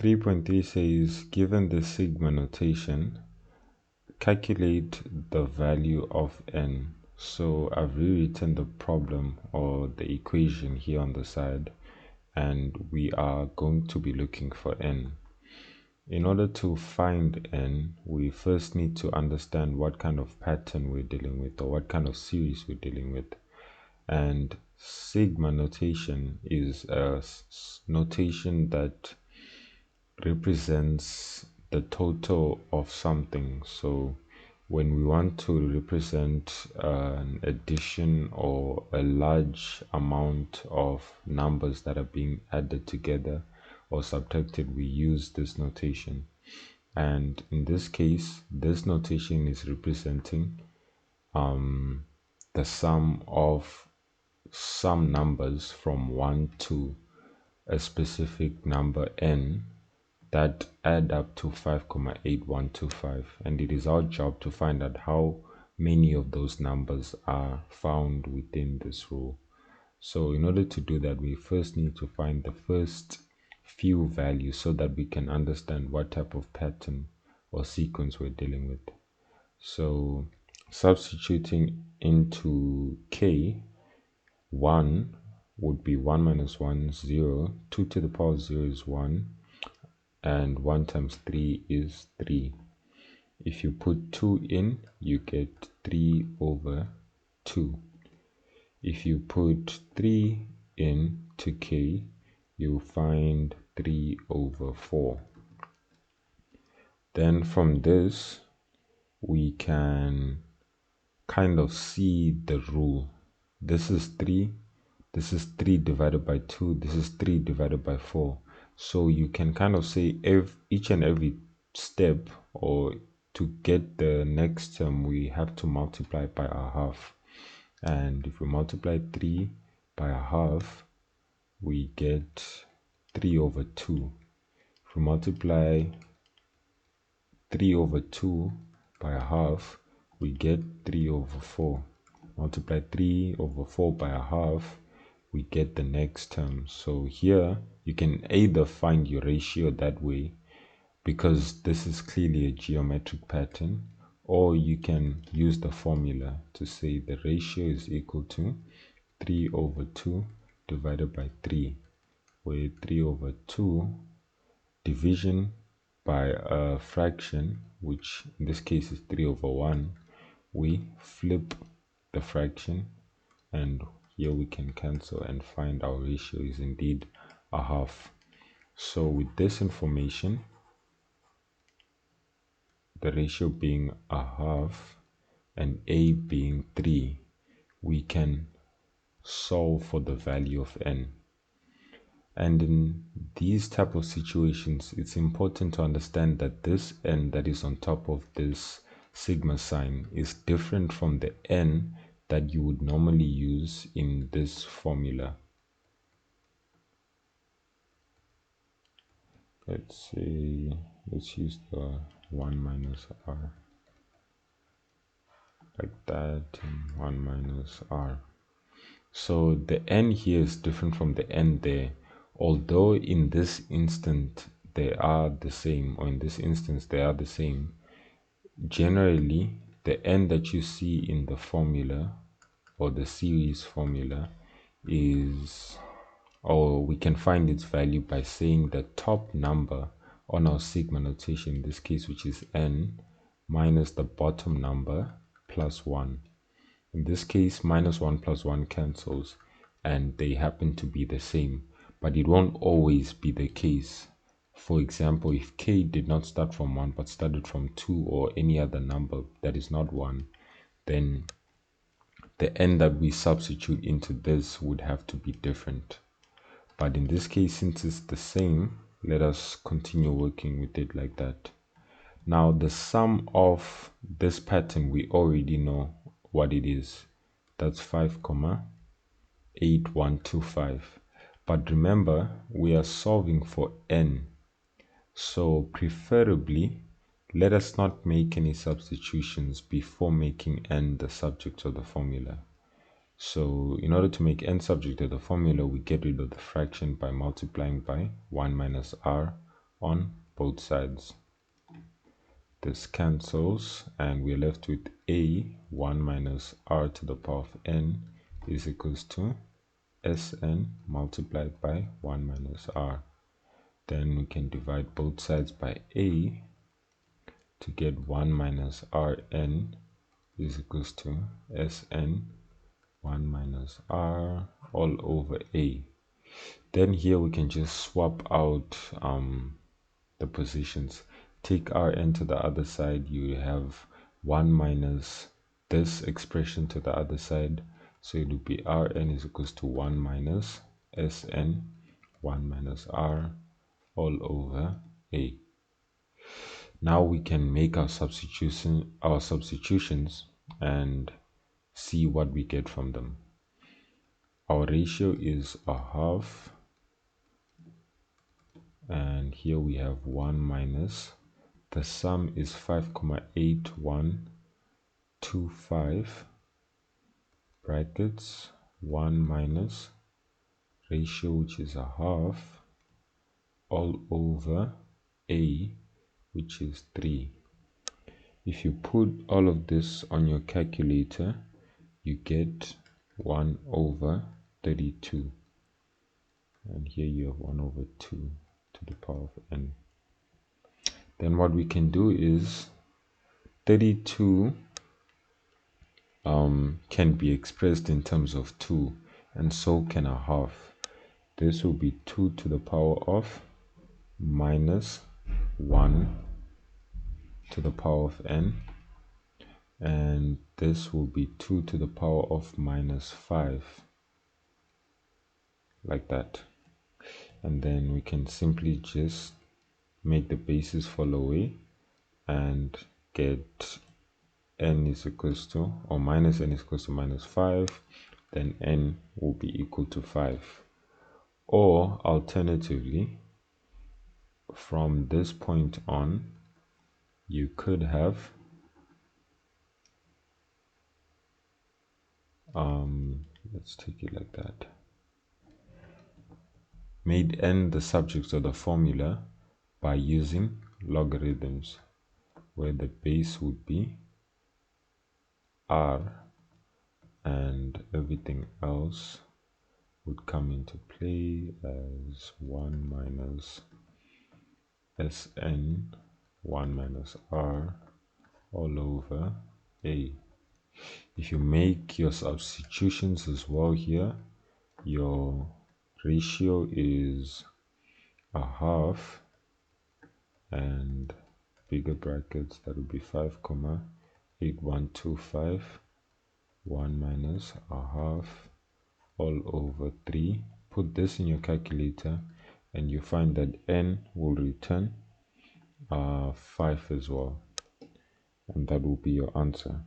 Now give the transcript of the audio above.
3.3 says, given the sigma notation, calculate the value of n. So I've rewritten the problem or the equation here on the side, and we are going to be looking for n. In order to find n, we first need to understand what kind of pattern we're dealing with, or what kind of series we're dealing with. And sigma notation is a notation that represents the total of something. So when we want to represent an addition or a large amount of numbers that are being added together or subtracted, we use this notation. And in this case, this notation is representing the sum of some numbers from 1 to a specific number n that add up to 5,8125, and it is our job to find out how many of those numbers are found within this rule. So in order to do that, we first need to find the first few values so that we can understand what type of pattern or sequence we're dealing with. So substituting into k, 1 would be 1 minus 1, 0, 2 to the power of 0 is 1, and 1 times 3 is 3. If you put 2 in, you get 3 over 2. If you put 3 in to k, you find 3 over 4. Then from this, we can kind of see the rule. This is 3, this is 3 divided by 2, this is 3 divided by 4. So you can kind of say each and every step, or to get the next term, we have to multiply by a half. And if we multiply 3 by a half, we get 3 over 2. If we multiply 3 over 2 by a half, we get 3 over 4. Multiply 3 over 4 by a half, we get the next term. So here you can either find your ratio that way, because this is clearly a geometric pattern, or you can use the formula to say the ratio is equal to 3 over 2 divided by 3, where 3 over 2 division by a fraction, which in this case is 3 over 1, we flip the fraction, and here we can cancel and find our ratio is indeed a half. So with this information, the ratio being a half and a being 3, we can solve for the value of n. And in these type of situations, it's important to understand that this n that is on top of this sigma sign is different from the n that you would normally use in this formula. Let's use the 1 minus r, like that, and 1 minus r. So the n here is different from the n there, although in this instant they are the same, or in this instance they are the same. Generally, the n that you see in the formula or the series formula is, or we can find its value by saying the top number on our sigma notation, in this case, which is n, minus the bottom number plus 1. In this case, minus 1 plus 1 cancels, and they happen to be the same, but it won't always be the case. For example, if k did not start from 1 but started from 2 or any other number that is not 1, then the n that we substitute into this would have to be different. But in this case, since it's the same, let us continue working with it like that. Now the sum of this pattern, we already know what it is. That's 5,8125. But remember, we are solving for n. So preferably, let us not make any substitutions before making n the subject of the formula. So in order to make n subject of the formula, we get rid of the fraction by multiplying by 1 minus r on both sides. This cancels and we're left with a 1 minus r to the power of n is equals to Sn multiplied by 1 minus r. Then we can divide both sides by a to get 1 minus Rn is equals to Sn 1 minus r all over a. Then here we can just swap out the positions. Take Rn to the other side, you have 1 minus this expression to the other side, so it would be Rn is equals to 1 minus Sn 1 minus r all over a. Now we can make our substitutions and see what we get from them. Our ratio is a half, and here we have 1 minus, the sum is 5,8125 brackets 1 minus ratio, which is a half, all over a, which is 3. If you put all of this on your calculator, you get 1 over 32. And here you have 1 over 2 to the power of n. Then what we can do is 32 can be expressed in terms of 2, and so can a half. This will be 2 to the power of minus 1 to the power of n, and this will be 2 to the power of minus 5, like that. And then we can simply just make the bases fall away and get n is equals to, or minus n is equals to minus 5, then n will be equal to 5. Or alternatively, from this point on, you could have let's take it like that, made n the subject of the formula by using logarithms, where the base would be r and everything else would come into play as 1 minus Sn 1 minus r all over a. If you make your substitutions as well here, your ratio is a half, and bigger brackets, that would be 5,8125 1 minus a half all over 3. Put this in your calculator and you find that n will return 5 as well, and that will be your answer.